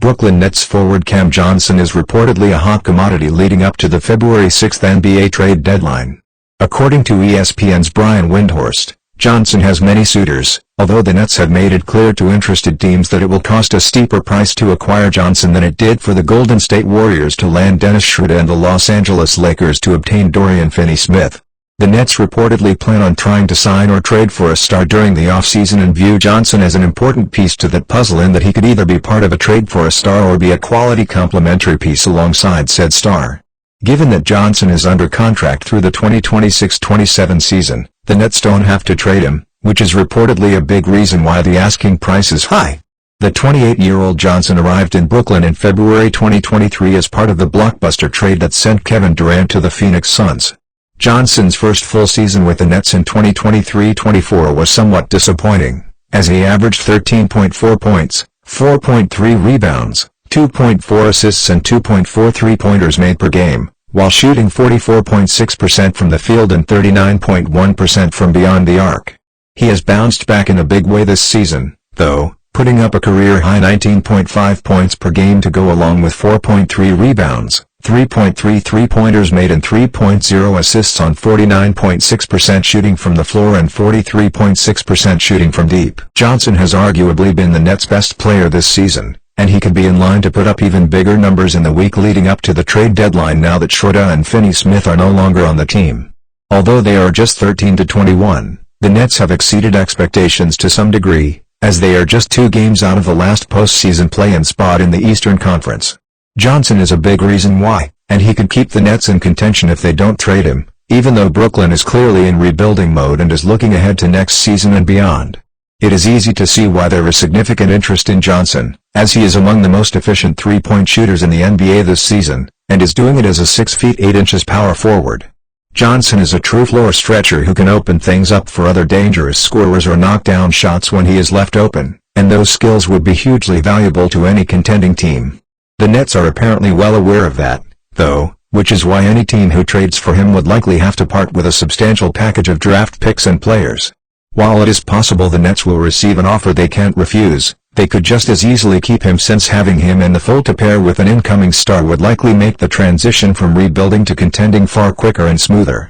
Brooklyn Nets forward Cam Johnson is reportedly a hot commodity leading up to the February 6 NBA trade deadline. According to ESPN's Brian Windhorst, Johnson has many suitors, although the Nets have made it clear to interested teams that it will cost a steeper price to acquire Johnson than it did for the Golden State Warriors to land Dennis Schröder and the Los Angeles Lakers to obtain Dorian Finney-Smith. The Nets reportedly plan on trying to sign or trade for a star during the offseason and view Johnson as an important piece to that puzzle in that he could either be part of a trade for a star or be a quality complementary piece alongside said star. Given that Johnson is under contract through the 2026-27 season, the Nets don't have to trade him, which is reportedly a big reason why the asking price is high. The 28-year-old Johnson arrived in Brooklyn in February 2023 as part of the blockbuster trade that sent Kevin Durant to the Phoenix Suns. Johnson's first full season with the Nets in 2023-24 was somewhat disappointing, as he averaged 13.4 points, 4.3 rebounds, 2.4 assists and 2.4 three-pointers made per game, while shooting 44.6% from the field and 39.1% from beyond the arc. He has bounced back in a big way this season, though, putting up a career-high 19.5 points per game to go along with 4.3 rebounds, 3.3 three-pointers made and 3.0 assists on 49.6% shooting from the floor and 43.6% shooting from deep. Johnson has arguably been the Nets' best player this season, and he could be in line to put up even bigger numbers in the week leading up to the trade deadline now that Schröder and Finney-Smith are no longer on the team. Although they are just 13-21, the Nets have exceeded expectations to some degree, as they are just 2 games out of the last postseason play-in spot in the Eastern Conference. Johnson is a big reason why, and he could keep the Nets in contention if they don't trade him, even though Brooklyn is clearly in rebuilding mode and is looking ahead to next season and beyond. It is easy to see why there is significant interest in Johnson, as he is among the most efficient three-point shooters in the NBA this season, and is doing it as a 6 feet 8 inches power forward. Johnson is a true floor stretcher who can open things up for other dangerous scorers or knock down shots when he is left open, and those skills would be hugely valuable to any contending team. The Nets are apparently well aware of that, though, which is why any team who trades for him would likely have to part with a substantial package of draft picks and players. While it is possible the Nets will receive an offer they can't refuse, they could just as easily keep him since having him in the fold to pair with an incoming star would likely make the transition from rebuilding to contending far quicker and smoother.